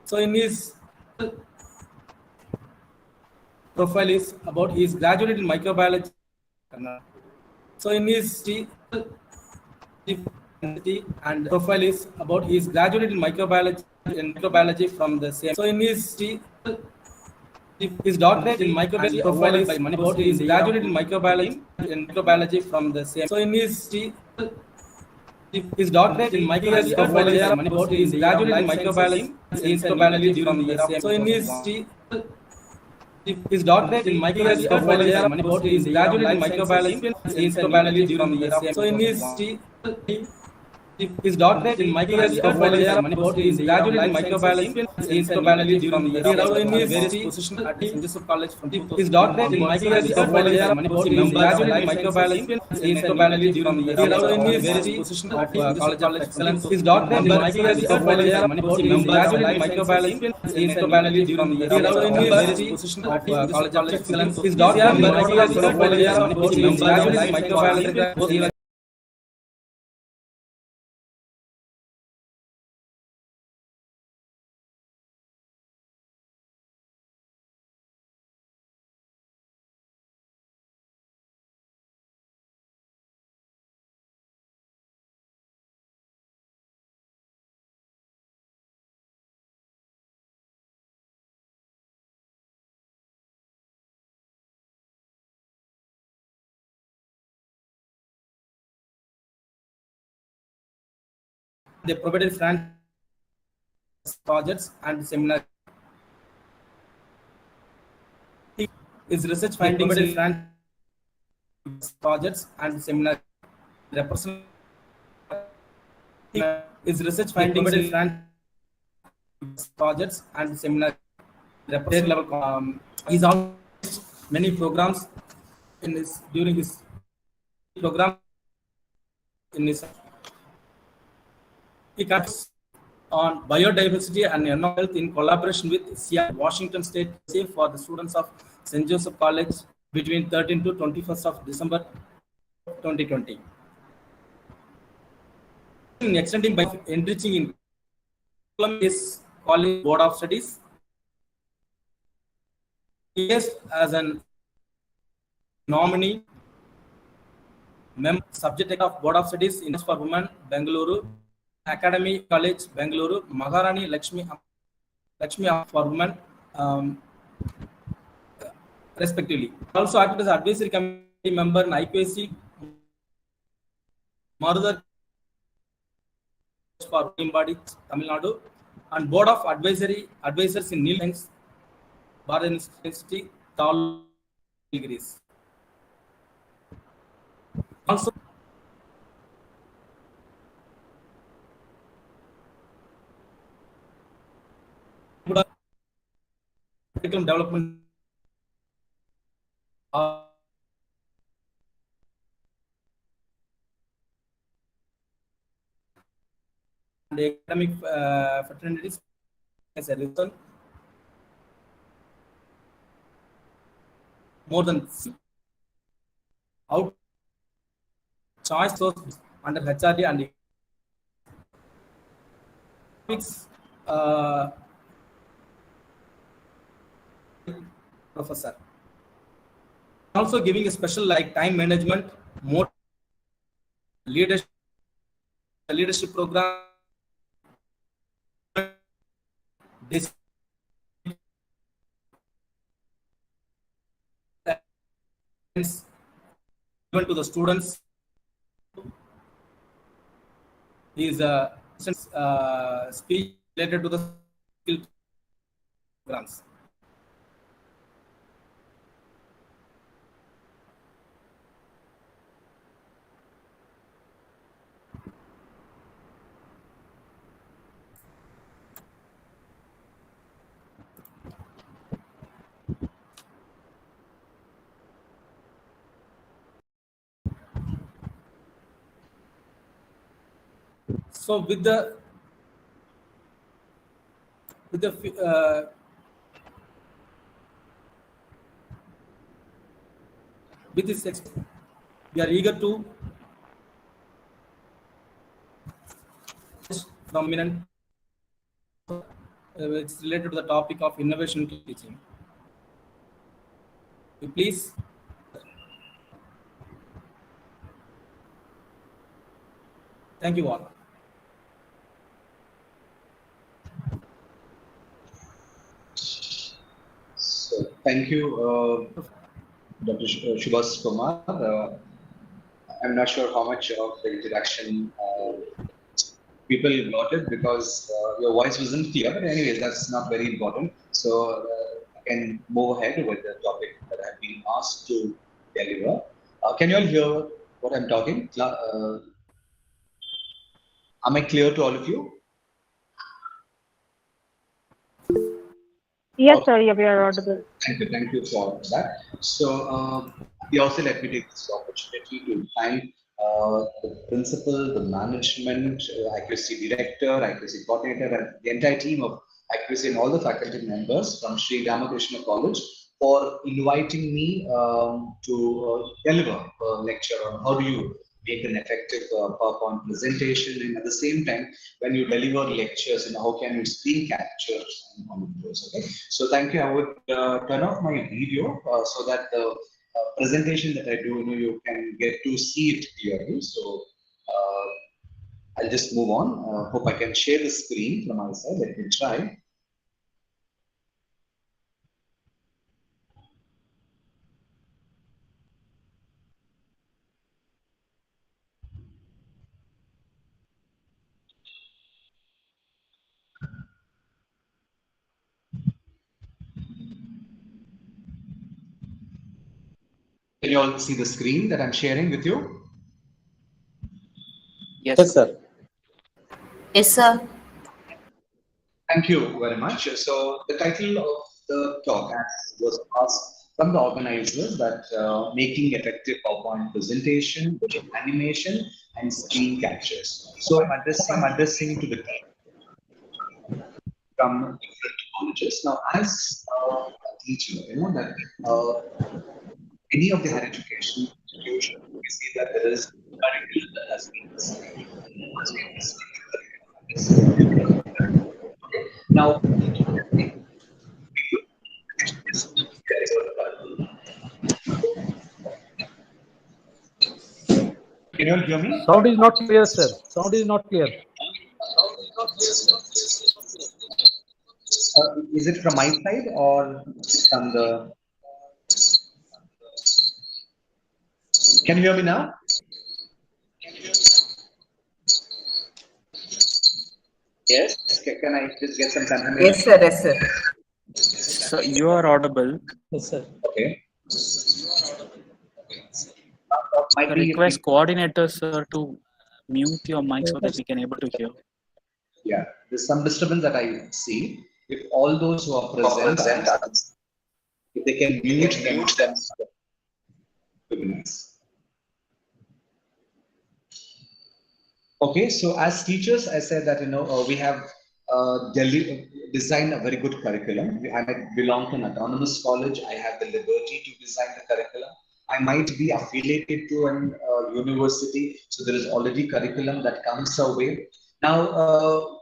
So in his profile is about he is graduated in microbiology. So in his and profile is about he is graduated in microbiology from the same. So in his doctorate in microbiology profile is about he is graduated in microbiology from the same. So in his doctorate in microbiology profile is about he is graduated in microbiology from the same. So in his doctorate in microbiology profile is about he is graduated in microbiology from the same. So in his doctorate in microbiology profile is about he is graduated in microbiology from the same. So in his various position at St. Joseph College from his doctorate in microbiology profile is about he is graduated in microbiology from the same. So in his various position at College of Excellence, his doctorate in microbiology profile is about he is graduated in microbiology from the same. So in his various position at College of Excellence, his doctorate in microbiology profile is about he is graduated in microbiology. They provided France projects and seminars. His research findings in France projects and seminars represent his research findings in France projects and seminars represent level. He's also many programs in his during his program in his he cuts on biodiversity and environmental health in collaboration with Seattle, Washington State for the students of St. Joseph College between 13 to 21st of December 2020. In extending by enriching in is College Board of Studies. Yes, as an nominee, member subject of Board of Studies in for Women, Bengaluru, Academy College, Bengaluru, Maharani Lakshmi for Women, respectively. Also acted as advisory committee member in IQAC, Marudar for Coimbatore, Tamil Nadu, and Board of Advisors in Neil Science, Bharat Institute, Tal Greece. Also, curriculum development and academic fraternities as a result. More than out choice source under HRD and professor. Also giving a special like time management, more leadership program, given to the students. Is a speech related to the skill programs. So with this we are eager to prominent It's related to the topic of innovation teaching. You please. Thank you all. So, thank you, Dr. Shubhas Kumar. I'm not sure how much of the introduction people got it because your voice wasn't clear. But anyways, that's not very important. So I can move ahead with the topic that I've been asked to deliver. Can you all hear what I'm talking? Am I clear to all of you? Yes, Okay. sir, yeah, we are audible. Thank you for that. So, we also let me take this opportunity to thank the principal, the management, IQAC director, IQAC coordinator, and the entire team of IQAC and all the faculty members from Sri Ramakrishna College for inviting me to deliver a lecture on how do you make an effective PowerPoint presentation, and at the same time, when you deliver lectures, and how can you screen capture on those. Okay, so thank you. I would turn off my video so that the presentation that I do, you can get to see it clearly. So I'll just move on. Hope I can share the screen from my side. Let me try. Can you all see the screen that I'm sharing with you? Yes, sir. Yes, sir. Thank you very much. So the title of the talk was asked from the organizers that making effective PowerPoint presentation with animation and screen captures. So I'm addressing to the team from different colleges. Now, as a teacher, that any of the higher education institution, we see that there is curriculum that has been designed. Once we design the curriculum, this okay. Now, can you all hear me? Sound is not clear, sir. Sound is not clear. Is it from my side or from the? Can you hear me now? Yes. Can I just get some confirmation? Yes, sir. Yes, sir. So you are audible. Yes, sir. Okay. I request coordinator sir to mute your mic so that we can able to hear. Yeah, there's some disturbance that I see. If all those who are present, if they can mute them, would be nice. Okay, so as teachers, I said that we have designed a very good curriculum. I belong to an autonomous college. I have the liberty to design the curriculum. I might be affiliated to an university, so there is already curriculum that comes our way. Now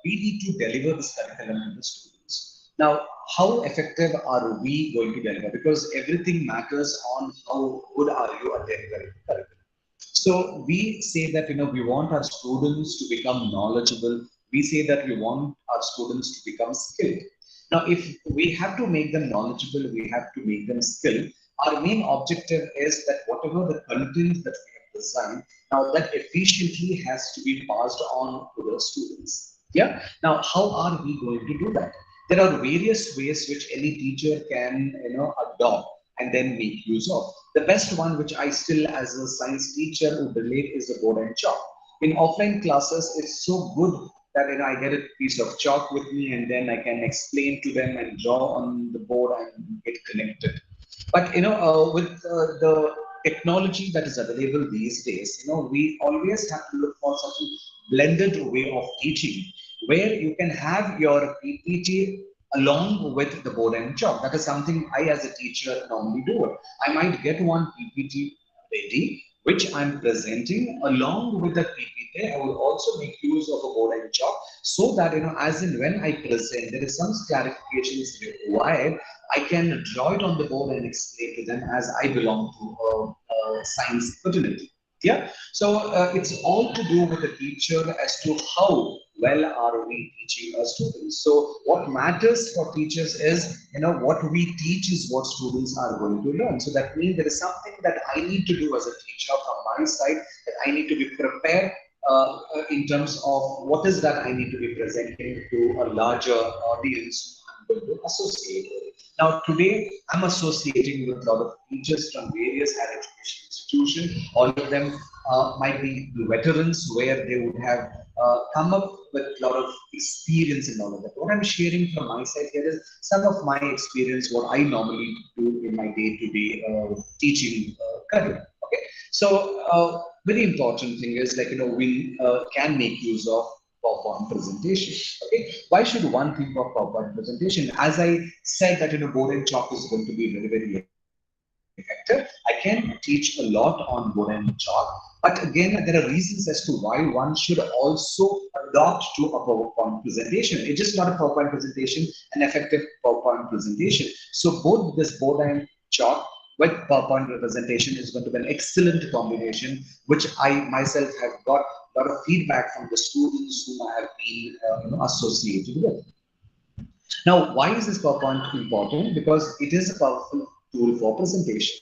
we need to deliver this curriculum to the students. Now, how effective are we going to deliver? Because everything matters on how good are you at delivering the curriculum. So we say that we want our students to become knowledgeable. We say that we want our students to become skilled. Now, if we have to make them knowledgeable, we have to make them skilled. Our main objective is that whatever the content that we have designed, now that efficiently has to be passed on to the students. Yeah. Now, how are we going to do that? There are various ways which any teacher can adopt and then make use of. The best one, which I still, as a science teacher, would relate is the board and chalk. In offline classes, it's so good that I get a piece of chalk with me, and then I can explain to them and draw on the board and get connected. But with the technology that is available these days, we always have to look for such a blended way of teaching, where you can have your PPT along with the board and chalk. That is something I, as a teacher, normally do. I might get one PPT ready, which I'm presenting along with the PPT. I will also make use of a board and chalk so that, as in when I present, there is some clarifications required. I can draw it on the board and explain to them as I belong to a science fraternity. Yeah. So it's all to do with the teacher as to how well are we teaching our students. So what matters for teachers is, what we teach is what students are going to learn. So that means there is something that I need to do as a teacher from my side, that I need to be prepared in terms of what is that I need to be presenting to a larger audience who I'm going to associate with. Now, today, I'm associating with a lot of teachers from various higher education institutions. All of them might be veterans where they would have come up with a lot of experience in all of that. What I'm sharing from my side here is some of my experience, what I normally do in my day-to-day teaching career. Okay, so very important thing is we can make use of PowerPoint presentation. Okay, why should one think of PowerPoint presentation? As I said that board and chalk is going to be very effective. I can teach a lot on board and chalk, but again, there are reasons as to why one should also adopt to a PowerPoint presentation. It's just not a PowerPoint presentation, an effective PowerPoint presentation. So both this board and chalk with PowerPoint representation is going to be an excellent combination, which I myself have got a lot of feedback from the students whom I have been associated with. Now, why is this PowerPoint important? Because it is a powerful tool for presentation.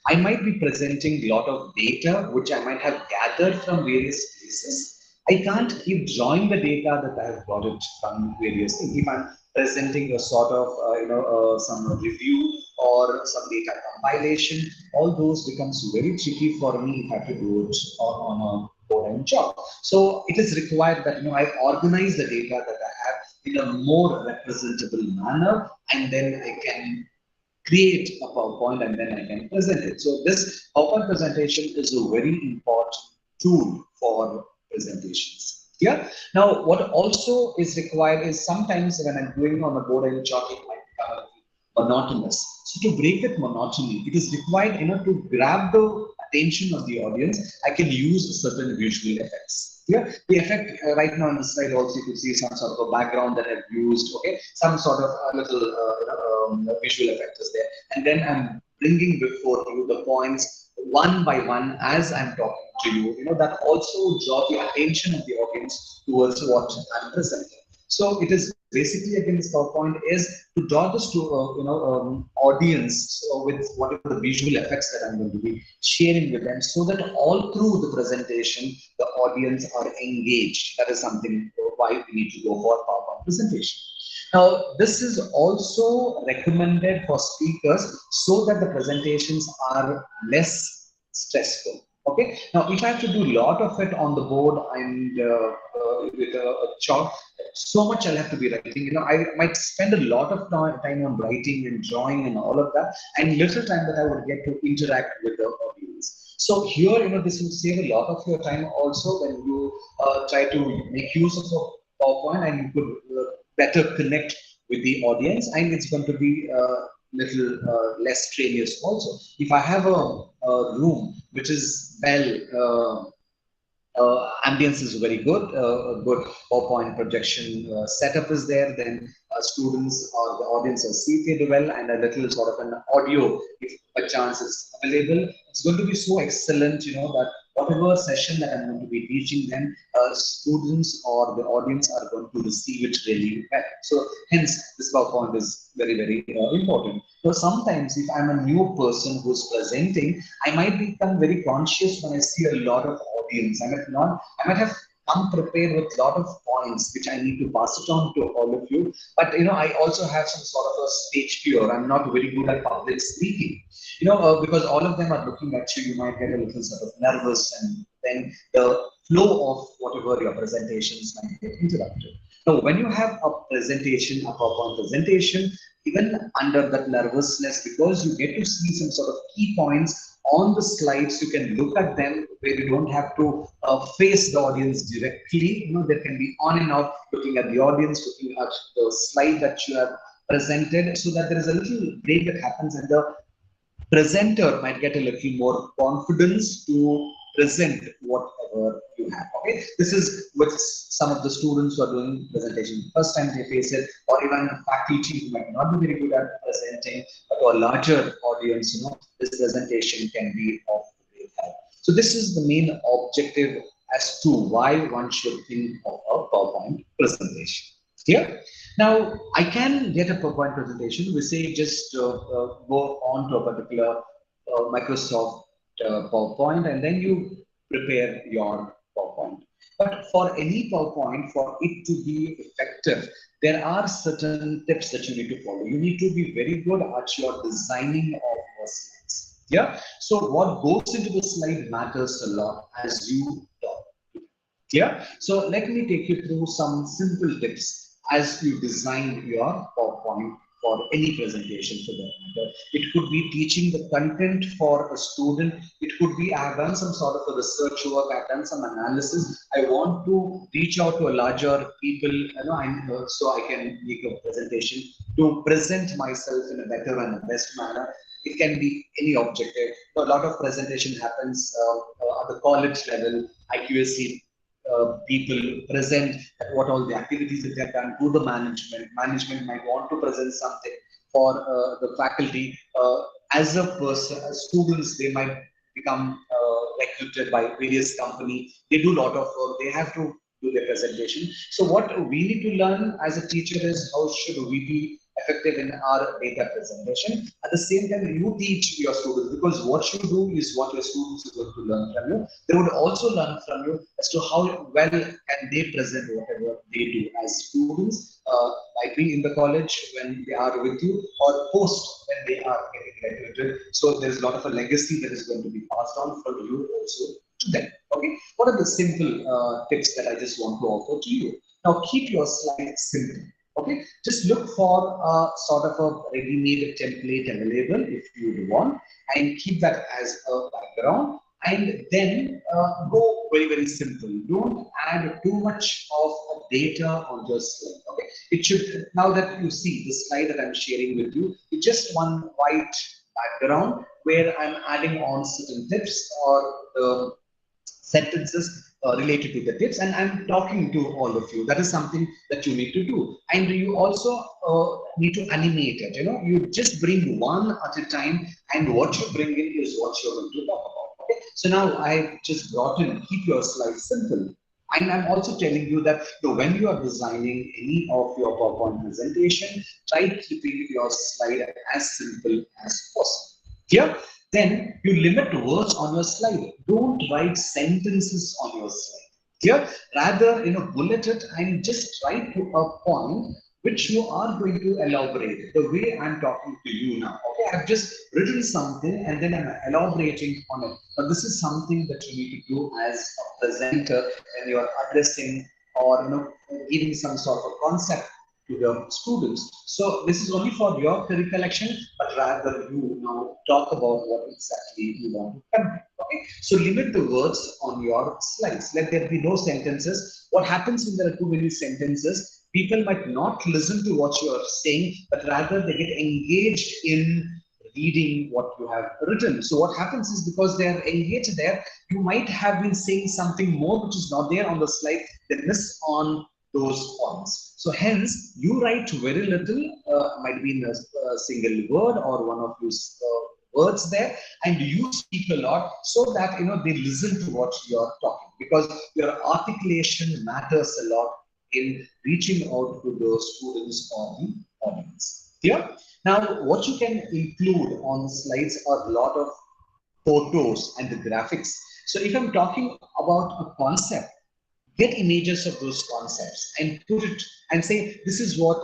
I might be presenting a lot of data which I might have gathered from various places. I can't keep drawing the data that I have got it from various things. If I'm presenting a sort of some review or some data compilation, all those becomes very tricky for me if I have to do it on a board and chalk. So it is required that I organize the data that I have in a more representable manner, and then I can create a PowerPoint and then I can present it. So this PowerPoint presentation is a very important tool for presentations. Yeah. Now, what also is required is sometimes when I'm doing on a board and chalk, it might become monotonous. So to break that monotony, it is required, to grab the attention of the audience. I can use certain visual effects. Yeah, the effect right now on the slide also you could see some sort of a background that I've used. Okay, some sort of a little visual effect is there, and then I'm bringing before you the points one by one as I'm talking to you. That also draw the attention of the audience towards what I'm presenting. So it is basically, again, this PowerPoint is to draw this to audience with whatever the visual effects that I'm going to be sharing with them, so that all through the presentation the audience are engaged. That is something why we need to go for PowerPoint presentation. Now, this is also recommended for speakers so that the presentations are less stressful. Okay. Now, if I have to do a lot of it on the board and with a chalk, so much I'll have to be writing. I might spend a lot of time on writing and drawing and all of that, and little time that I would get to interact with the audience. So here, this will save a lot of your time also when you try to make use of a PowerPoint, and you could better connect with the audience, and it's going to be little less strenuous also. If I have a room which is well ambience is very good, a good PowerPoint projection setup is there, then students or the audience are seated well, and a little sort of an audio, if a chance is available, it's going to be so excellent, that whatever session that I'm going to be teaching them, students or the audience are going to receive it really well. So hence, this PowerPoint is very important. So sometimes if I'm a new person who's presenting, I might become very conscious when I see a lot of audience. I might have come prepared with a lot of points which I need to pass it on to all of you. But I also have some sort of a stage fear. I'm not very good at public speaking. Because all of them are looking at you, you might get a little sort of nervous, and then the flow of whatever your presentations might get interrupted. Now, when you have a presentation, a PowerPoint presentation, even under that nervousness, because you get to see some sort of key points on the slides, you can look at them where you don't have to face the audience directly. There can be on and off, looking at the audience, looking at the slide that you have presented, so that there is a little break that happens, and the presenter might get a little more confidence to present whatever you have. Okay, this is with some of the students who are doing presentation first time they face it, or even faculty who might not be very good at presenting, but to a larger audience, this presentation can be of great help. So this is the main objective as to why one should think of a PowerPoint presentation. Here, now I can get a PowerPoint presentation. We say just go on to a particular Microsoft PowerPoint, and then you prepare your PowerPoint. But for any PowerPoint, for it to be effective, there are certain tips that you need to follow. You need to be very good at your designing of your slides. Yeah. So what goes into the slide matters a lot as you talk. Yeah. So let me take you through some simple tips as you design your PowerPoint for any presentation for that matter. It could be teaching the content for a student. It could be I have done some sort of a research work. I've done some analysis. I want to reach out to a larger people, so I can make a presentation to present myself in a better and a best manner. It can be any objective. A lot of presentation happens at the college level, IQAC. People present what all the activities that they've done to the management. Management might want to present something for the faculty. As a person, as students, they might become recruited by various companies. They do a lot of work. They have to do their presentation. So what we need to learn as a teacher is how should we be effective in our data presentation. At the same time, you teach your students, because what you do is what your students are going to learn from you. They would also learn from you as to how well can they present whatever they do as students, might be in the college when they are with you, or post when they are getting graduated. So there's a lot of a legacy that is going to be passed on from you also to them. Okay, what are the simple tips that I just want to offer to you? Now keep your slides simple. Okay, just look for a sort of a ready-made template available if you want, and keep that as a background. And then go very, very simple. Don't add too much of data on your slide. Okay, it should, now that you see the slide that I'm sharing with you, it's just one white background where I'm adding on certain tips or sentences related to the tips, and I'm talking to all of you. That is something that you need to do, and you also need to animate it. You just bring one at a time, and what you bring in is what you're going to talk about. Okay, so now I just brought in keep your slides simple. And I'm also telling you that when you are designing any of your PowerPoint presentation, try keeping your slide as simple as possible. Here, then you limit words on your slide. Don't write sentences on your slide. Here, rather, bullet it and just write to a point which you are going to elaborate the way I'm talking to you now. Okay, I've just written something and then I'm elaborating on it. But this is something that you need to do as a presenter when you're addressing or giving some sort of a concept to the students. So this is only for your recollection, but rather you now talk about what exactly you want to convey. Okay, so limit the words on your slides. Let there be no sentences. What happens when there are too many sentences? People might not listen to what you are saying, but rather they get engaged in reading what you have written. So what happens is, because they are engaged there, you might have been saying something more which is not there on the slide. They miss on those points. So hence, you write very little, might be in a single word or one of those words there, and you speak a lot so that they listen to what you are talking, because your articulation matters a lot in reaching out to the students or the audience. Clear? Now, what you can include on slides are a lot of photos and the graphics. So if I'm talking about a concept, get images of those concepts and put it and say, this is what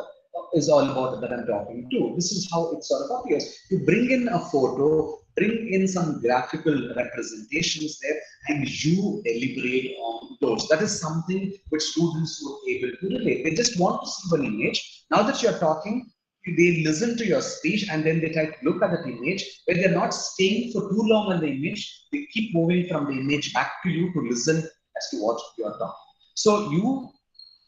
is all about that I'm talking to. This is how it sort of appears. You bring in a photo, bring in some graphical representations there, and you deliberate on those. That is something which students were able to relate. They just want to see one image. Now that you're talking, they listen to your speech and then they try to look at that image. When they're not staying for too long on the image, they keep moving from the image back to you to listen as to what you are talking. So you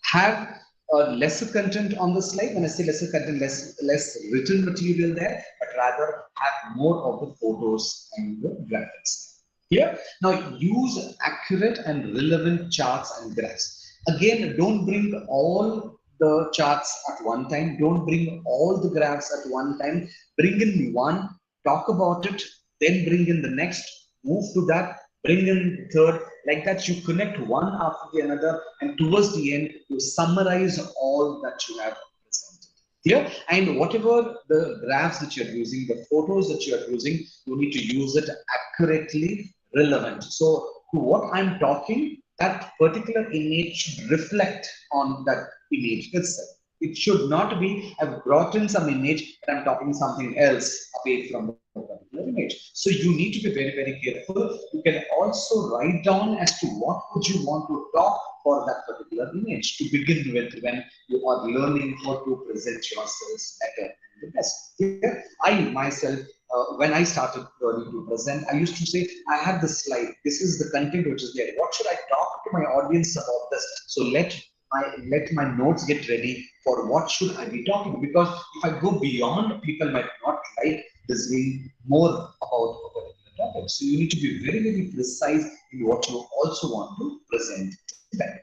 have lesser content on the slide. When I say lesser content, less written material there, but rather have more of the photos and the graphics. Here, now use accurate and relevant charts and graphs. Again, don't bring all the charts at one time. Don't bring all the graphs at one time. Bring in one, talk about it, then bring in the next, move to that, bring in third. Like that, you connect one after the another, and towards the end, you summarize all that you have presented. Here, and whatever the graphs that you're using, the photos that you're using, you need to use it accurately relevant. So to what I'm talking, that particular image should reflect on that image itself. It should not be, I've brought in some image and I'm talking something else away from the particular image. So you need to be very, very careful. You can also write down as to what would you want to talk for that particular image to begin with when you are learning how to present yourselves better and the best. Here, I myself, when I started learning to present, I used to say, I have this slide. This is the content which is there. What should I talk to my audience about this? So let my notes get ready for what should I be talking. Because if I go beyond, people might not like listening more about a particular topic. So you need to be very, very precise in what you also want to present to them.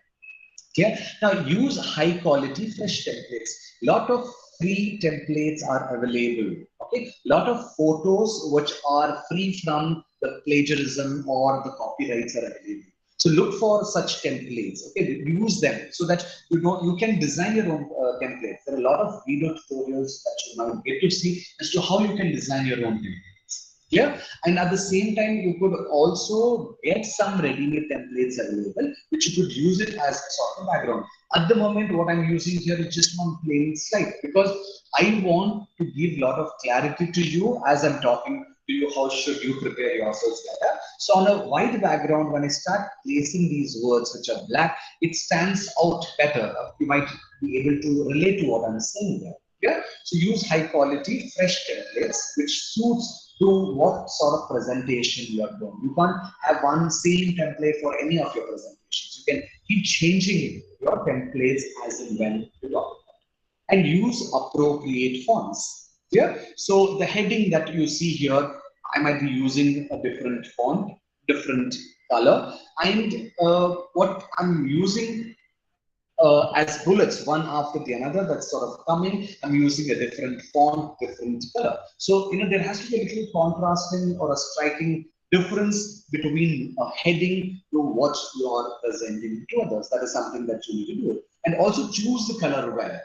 Yeah. Now use high quality fresh templates. Lot of free templates are available. Okay. Lot of photos which are free from the plagiarism or the copyrights are available. So look for such templates. Okay, use them so that you can design your own templates. There are a lot of video tutorials that you might get to see as to how you can design your own templates. Yeah, and at the same time, you could also get some ready-made templates available, which you could use it as a sort of background. At the moment, what I'm using here is just one plain slide because I want to give a lot of clarity to you as I'm talking to you. How should you prepare yourselves better? So on a white background, when I start placing these words which are black, it stands out better. You might be able to relate to what I'm saying there. Yeah. So use high quality, fresh templates which suits to what sort of presentation you are doing. You can't have one same template for any of your presentations. You can keep changing your templates as and when you talk. And use appropriate fonts. Yeah. So the heading that you see here, I might be using a different font, different color, and what I'm using as bullets one after the another that's sort of coming, I'm using a different font, different color. So there has to be a little contrasting or a striking difference between a heading to what you are presenting to others. That is something that you need to do. And also choose the color well.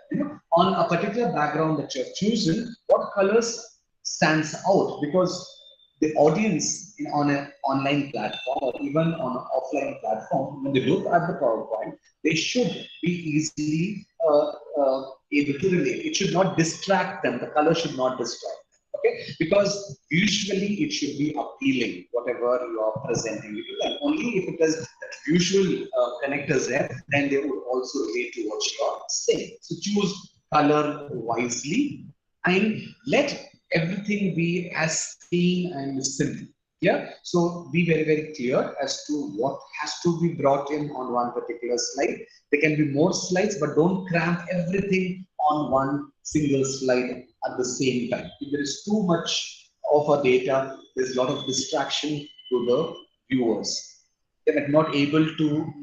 On a particular background that you have chosen, what colors stands out, because the audience on an online platform or even on an offline platform, when they look at the PowerPoint, they should be easily able to relate. It should not distract them. The color should not distract them. Okay, because usually it should be appealing, whatever you are presenting to them. Only if it is that visual connectors there, then they would also relate to what you are saying. So choose color wisely and let everything be as clean and simple. Yeah, so be very, very clear as to what has to be brought in on one particular slide. There can be more slides, but don't cramp everything on one single slide at the same time. If there is too much of a data, there's a lot of distraction to the viewers. They're not able to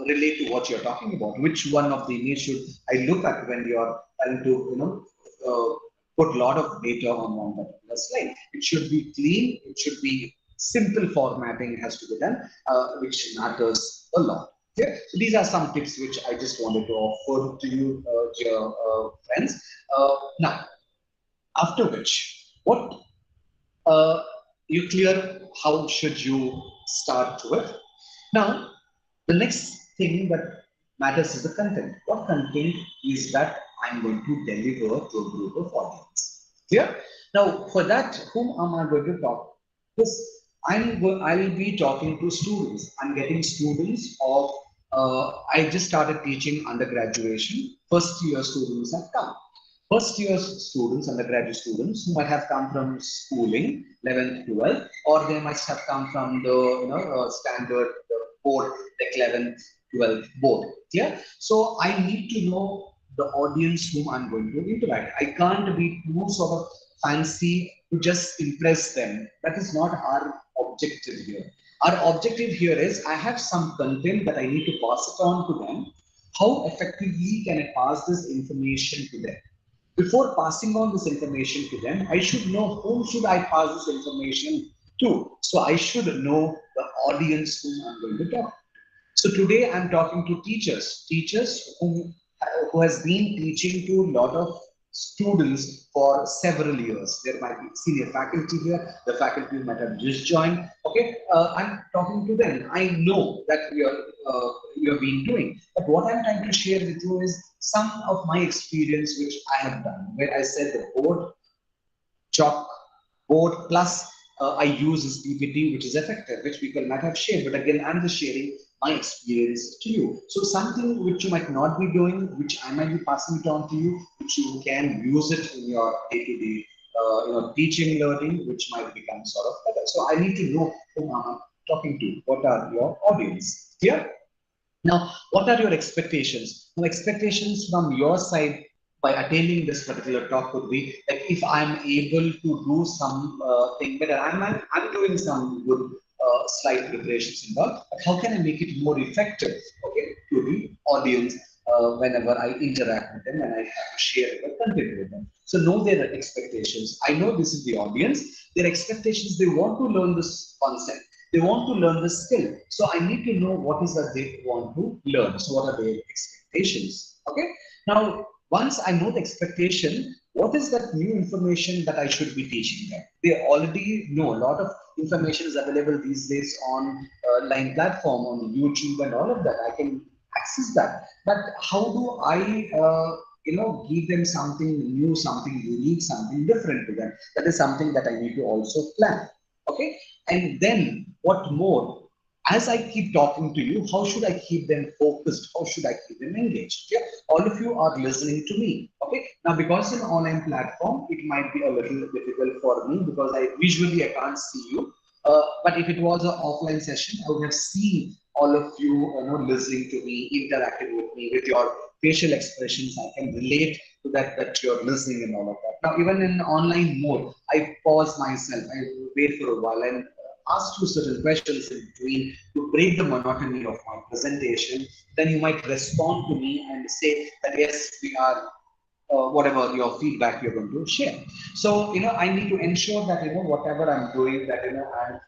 relate to what you're talking about. Which one of the image should I look at when you're trying to, put a lot of data on one particular slide? It should be clean. It should be simple formatting has to be done, which matters a lot. Okay? So these are some tips which I just wanted to offer to you, dear friends. Now, after which, what you clear how should you start with? Now, the next thing that matters is the content. What content is that I'm going to deliver to a group of audience? Clear? Now, for that, whom am I going to talk? This I'll be talking to students. I'm getting students of. I just started teaching undergraduation. First year students have come. First year students, undergraduate students, who might have come from schooling, 11th, 12th, or they might have come from the standard board, like 11th, 12th board. Yeah. So I need to know the audience whom I'm going to interact. I can't be too sort of fancy to just impress them. That is not our objective here. Our objective here is I have some content that I need to pass it on to them. How effectively can I pass this information to them? Before passing on this information to them, I should know whom should I pass this information to. So I should know the audience whom I'm going to talk. So today I'm talking to teachers who has been teaching to a lot of students for several years. There might be senior faculty here, the faculty might have just joined. Okay, I'm talking to them. I know that you're been doing, but what I'm trying to share with you is some of my experience which I have done, where I said the chalk board plus I use this PPT, which is effective, which people might have shared. But again, I'm just sharing my experience to you. So something which you might not be doing, which I might be passing it on to you, which you can use it in your day-to-day teaching, learning, which might become sort of better. So I need to know whom I'm talking to. What are your audience? Clear? Now, what are your expectations? Now, expectations from your side by attending this particular talk would be like if I'm able to do some thing better, I'm doing some good slide preparations and all, but how can I make it more effective, okay, to the audience whenever I interact with them and I have to share the content with them. So know their expectations. I know this is the audience. Their expectations, they want to learn this concept. They want to learn the skill. So I need to know what is that they want to learn. So what are their expectations? Okay. Now, once I know the expectation, what is that new information that I should be teaching them? They already know a lot of information is available these days on line platform, on YouTube and all of that. I can access that. But how do I, give them something new, something unique, something different to them? That is something that I need to also plan. Okay. And then what more? As I keep talking to you, how should I keep them focused? How should I keep them engaged? Yeah? All of you are listening to me. Okay. Now, because in an online platform, it might be a little difficult for me because visually I can't see you. But if it was an offline session, I would have seen all of you, listening to me, interacting with me with your facial expressions. I can relate to that you're listening and all of that. Now, even in online mode, I pause myself. I wait for a while and ask you certain questions in between to break the monotony of my presentation. Then you might respond to me and say that yes, we are whatever your feedback you're going to share. So I need to ensure that whatever I'm doing, that I'm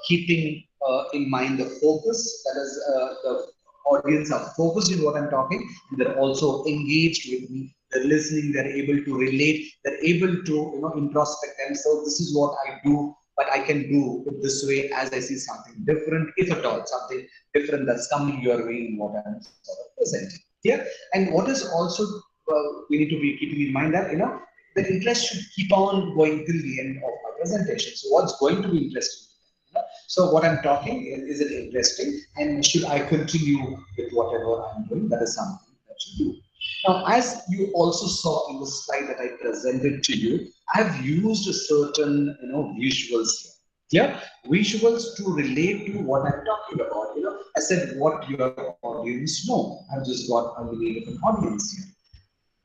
keeping in mind the focus. That is, the audience are focused in what I'm talking. They're also engaged with me. They're listening. They're able to relate. They're able to introspect themselves. This is what I do, but I can do it this way as I see something different, if at all, something different that's coming your way in what I'm sort of presenting. Yeah, and what is also we need to be keeping in mind that the interest should keep on going till the end of my presentation. So what's going to be interesting? So what I'm talking is it interesting, and should I continue with whatever I'm doing? That is something that you do. Now, as you also saw in the slide that I presented to you, I've used a certain visuals here. Yeah, visuals to relate to what I'm talking about. I said what your audience know. I've just got a different audience here.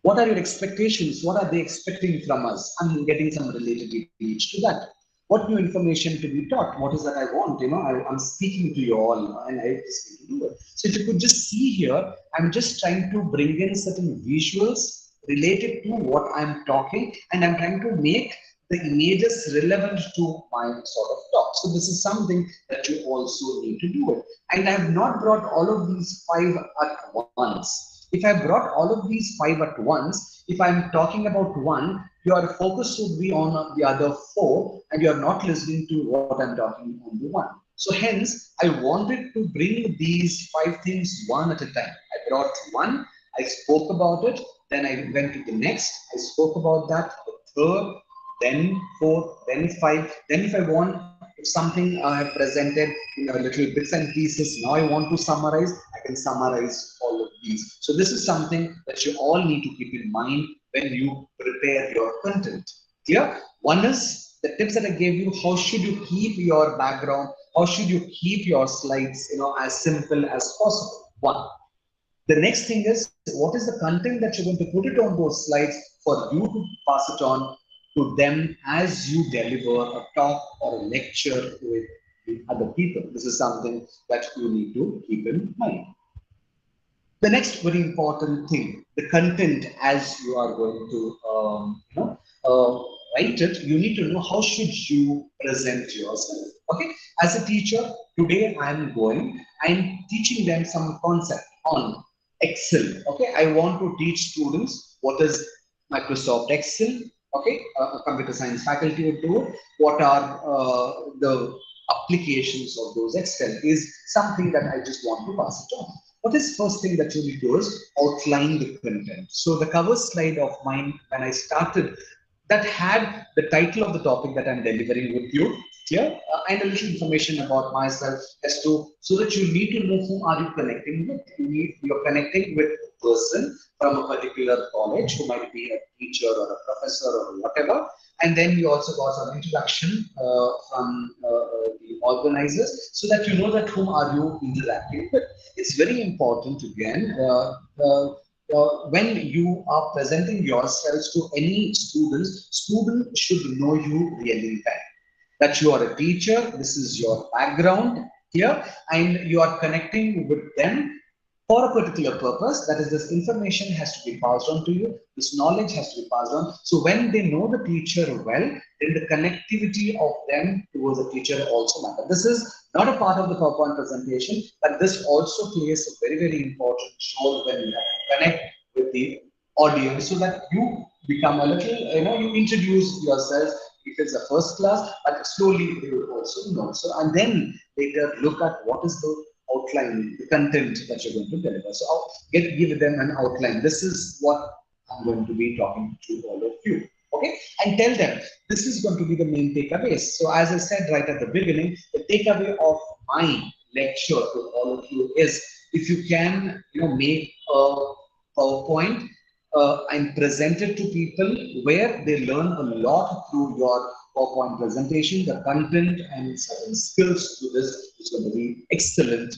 What are your expectations? What are they expecting from us? I'm getting some relatability to that. What new information to be taught? What is that I want? I'm speaking to you all and I just need to do it. So if you could just see here, I'm just trying to bring in certain visuals related to what I'm talking, and I'm trying to make the images relevant to my sort of talk. So this is something that you also need to do it. And I have not brought all of these 5 at once. If I brought all of these 5 at once, if I'm talking about one, your focus would be on the other 4, and you're not listening to what I'm talking on the one. So hence, I wanted to bring these 5 things one at a time. I brought one, I spoke about it, then I went to the next, I spoke about that, the third, then 4, then 5, then if I want, if something I have presented in a little bits and pieces, now I want to summarize, I can summarize all of these. So this is something that you all need to keep in mind when you prepare your content. Clear? One is the tips that I gave you. How should you keep your background? How should you keep your slides, as simple as possible? One. The next thing is, what is the content that you're going to put it on those slides for you to pass it on to them as you deliver a talk or a lecture with other people. This is something that you need to keep in mind. The next very important thing, the content as you are going to write it, you need to know how should you present yourself. Okay, as a teacher, today I'm teaching them some concept on Excel. Okay, I want to teach students what is Microsoft Excel. Okay, a computer science faculty would do. What are the applications of those Excel is something that I just want to pass it on. What is first thing that you need to do is outline the content. So the cover slide of mine when I started that had the title of the topic that I'm delivering with you here and a little information about myself as to so that you need to know whom are you connecting with. You're connecting with a person from a particular college who might be a teacher or a professor or whatever. And then you also got some introduction from the organizers so that you know that whom are you interacting with. It's very important again when you are presenting yourselves to any students, student should know you really well. That you are a teacher, this is your background here, and you are connecting with them for a particular purpose. That is, this information has to be passed on to you, this knowledge has to be passed on. So when they know the teacher well, then the connectivity of them towards the teacher also matters. This is not a part of the PowerPoint presentation, but this also plays a very, very important role when you have to connect with the audience so that you become a little, you introduce yourself if it's a first class, but slowly they will also know. So, and then later look at what is the outline, the content that you're going to deliver. So I'll give them an outline. This is what I'm going to be talking to all of you. Okay, and tell them this is going to be the main takeaways. So as I said right at the beginning, the takeaway of my lecture to all of you is if you can, make a PowerPoint and present it to people where they learn a lot through your PowerPoint presentation, the content and certain skills to this is going to be excellent,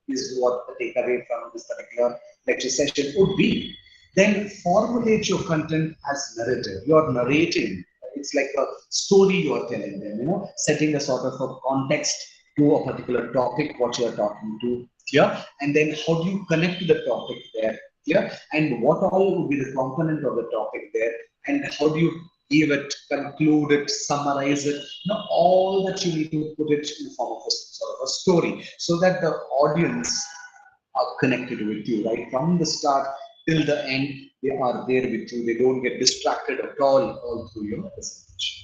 is what the takeaway from this particular lecture session would be. Then formulate your content as narrative. You're narrating. It's like a story you are telling them, setting a sort of a context to a particular topic, what you're talking to here, and then how do you connect to the topic there here, and what all would be the component of the topic there, and how do you give it, conclude it, summarize it, all that you need to put it in the form of a sort of a story, so that the audience are connected with you, right? From the start till the end, they are there with you. They don't get distracted at all through your presentation.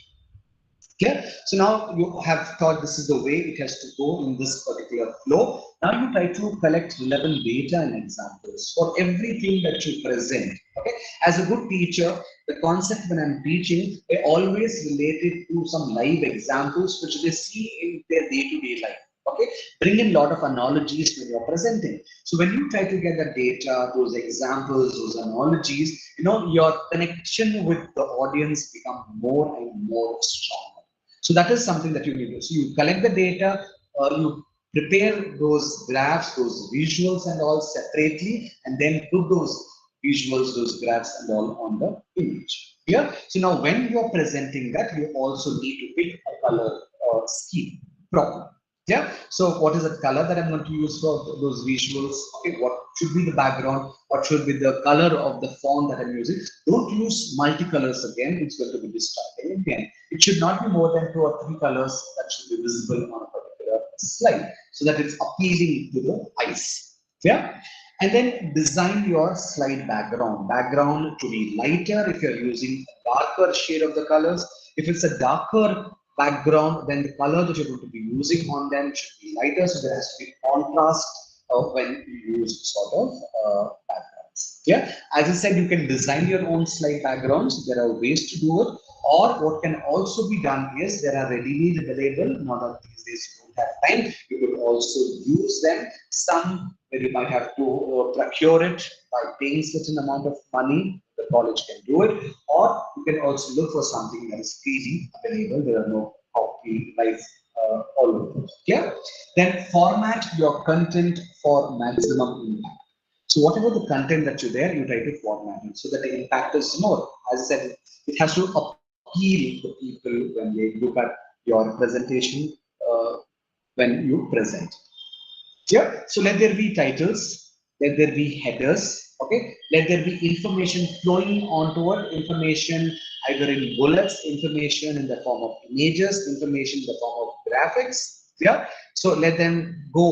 Clear? So now you have thought this is the way it has to go in this particular flow. Now you try to collect relevant data and examples for everything that you present. Okay. As a good teacher, the concept when I'm teaching, I always relate it to some live examples which they see in their day-to-day life. Okay, bring in a lot of analogies when you're presenting. So when you try to get the data, those examples, those analogies, your connection with the audience become more and more strong. So that is something that you need to do. So you collect the data, you prepare those graphs, those visuals and all separately, and then put those visuals, those graphs and all on the image. Yeah. So now when you are presenting that, you also need to pick a color scheme properly. Yeah. So what is the color that I'm going to use for those visuals? Okay. What should be the background? What should be the color of the font that I'm using? Don't use multicolors again. It's going to be distracting again. It should not be more than 2 or 3 colors that should be visible on a particular slide so that it's appealing to the eyes. Yeah. And then design your slide background. Background to be lighter if you're using a darker shade of the colors. If it's a darker background, then the color that you're going to be using on them should be lighter, so there has to be contrast when you use sort of backgrounds. Yeah, as I said, you can design your own slide backgrounds. There are ways to do it, or what can also be done is there are readily available. Not that these days you don't have time. You could also use them. Some where you might have to procure it by paying certain amount of money. The college can do it, or you can also look for something that is freely available. There are no copyrights all over. Yeah. Then format your content for maximum impact. So whatever the content that you're there, you try to format it so that the impact is more. As I said, it has to appeal to people when they look at your presentation when you present. Yeah. So let there be titles, let there be headers, okay? Let there be information flowing onward, information either in bullets, information in the form of images, information in the form of graphics. Yeah. So let them go